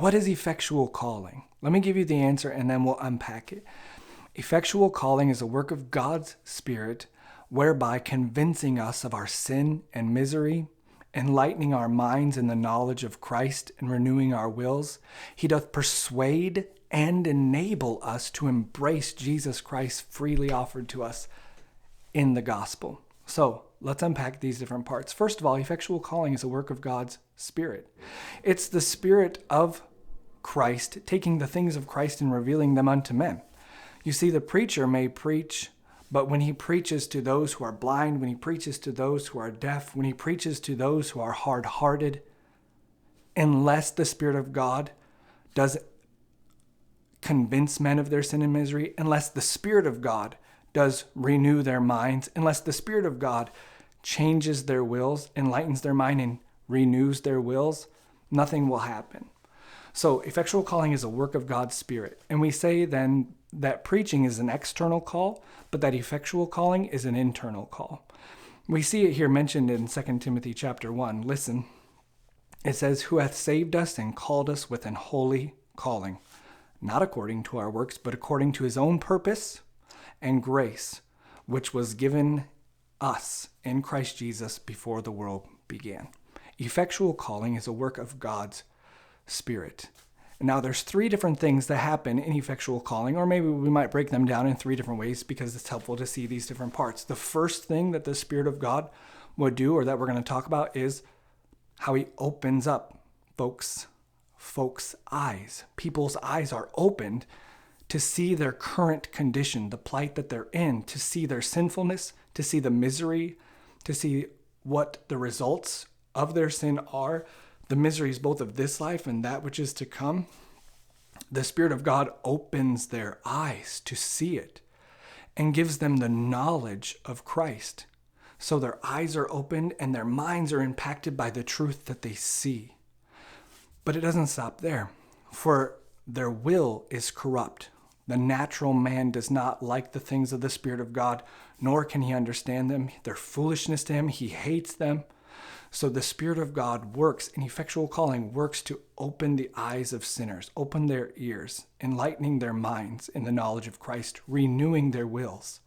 What is effectual calling? Let me give you the answer and then we'll unpack it. Effectual calling is a work of God's Spirit, whereby convincing us of our sin and misery, enlightening our minds in the knowledge of Christ, and renewing our wills. He doth persuade and enable us to embrace Jesus Christ freely offered to us in the gospel. So let's unpack these different parts. First of all, effectual calling is a work of God's Spirit. It's the Spirit of Christ taking the things of Christ and revealing them unto men. You see, the preacher may preach, but when he preaches to those who are blind, when he preaches to those who are deaf, when he preaches to those who are hard-hearted, unless the Spirit of God does convince men of their sin and misery, unless the Spirit of God does renew their minds, unless the Spirit of God changes their wills, enlightens their mind, and renews their wills, nothing will happen. So effectual calling is a work of God's Spirit. And we say then that preaching is an external call, but that effectual calling is an internal call. We see it here mentioned in 2 Timothy chapter 1. Listen, it says, who hath saved us and called us with an holy calling, not according to our works, but according to his own purpose and grace, which was given us in Christ Jesus before the world began. Effectual calling is a work of God's Spirit. Now, there's three different things that happen in effectual calling, or maybe we might break them down in three different ways because it's helpful to see these different parts. The first thing that the Spirit of God would do, or that we're going to talk about, is how he opens up folks' eyes. People's eyes are opened to see their current condition, the plight that they're in, to see their sinfulness, to see the misery, to see what the results of their sin are, the miseries both of this life and that which is to come. The Spirit of God opens their eyes to see it and gives them the knowledge of Christ. So their eyes are opened and their minds are impacted by the truth that they see. But it doesn't stop there, for their will is corrupt. The natural man does not like the things of the Spirit of God, nor can he understand them. They're foolishness to him. He hates them. So the Spirit of God works, in effectual calling, works to open the eyes of sinners, open their ears, enlightening their minds in the knowledge of Christ, renewing their wills.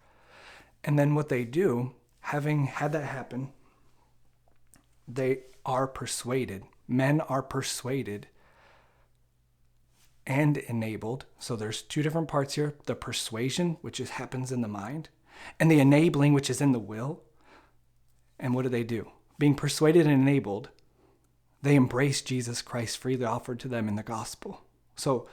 And then what they do, having had that happen, they are persuaded. Men are persuaded and enabled. So there's two different parts here. The persuasion, which happens in the mind, and the enabling, which is in the will. And what do? Being persuaded and enabled, they embrace Jesus Christ freely offered to them in the gospel. So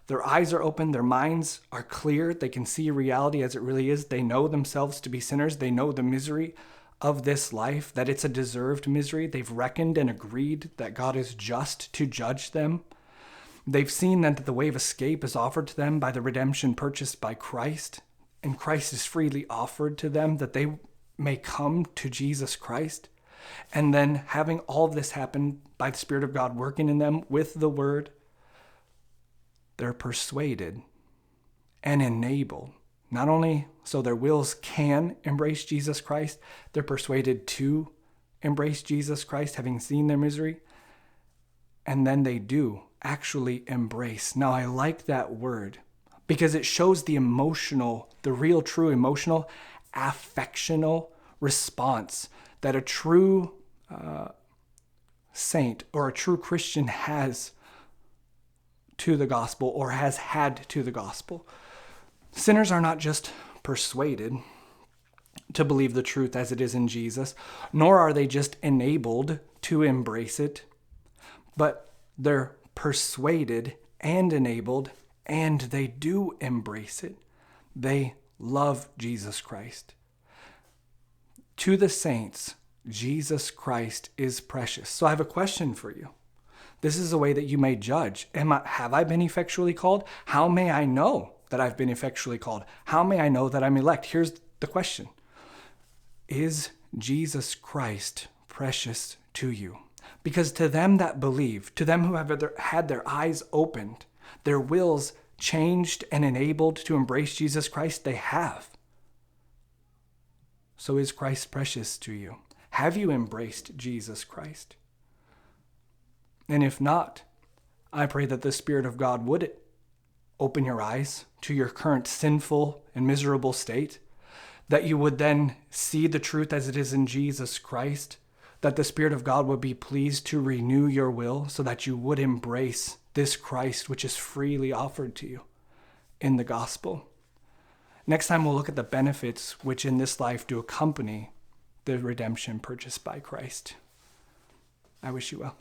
their eyes are open, their minds are clear, they can see reality as it really is. They know themselves to be sinners. They know the misery of this life, that it's a deserved misery. They've reckoned and agreed that God is just to judge them. They've seen that the way of escape is offered to them by the redemption purchased by Christ, and Christ is freely offered to them that they may come to Jesus Christ. And then having all of this happen by the Spirit of God working in them with the Word, they're persuaded and enabled. Not only so their wills can embrace Jesus Christ, they're persuaded to embrace Jesus Christ, having seen their misery. And then they do actually embrace. Now, I like that word because it shows the real true emotional, affectional response that a true saint or a true Christian has to the gospel, or has had to the gospel. Sinners are not just persuaded to believe the truth as it is in Jesus, nor are they just enabled to embrace it, but they're persuaded and enabled, and they do embrace it. They love Jesus Christ. To the saints, Jesus Christ is precious. So I have a question for you. This is a way that you may judge. Have I been effectually called? How may I know that I've been effectually called? How may I know that I'm elect? Here's the question. Is Jesus Christ precious to you? Because to them that believe, to them who have had their eyes opened, their wills changed and enabled to embrace Jesus Christ, they have. So is Christ precious to you? Have you embraced Jesus Christ? And if not, I pray that the Spirit of God would open your eyes to your current sinful and miserable state, that you would then see the truth as it is in Jesus Christ, that the Spirit of God would be pleased to renew your will so that you would embrace this Christ which is freely offered to you in the gospel. Next time we'll look at the benefits which in this life do accompany the redemption purchased by Christ. I wish you well.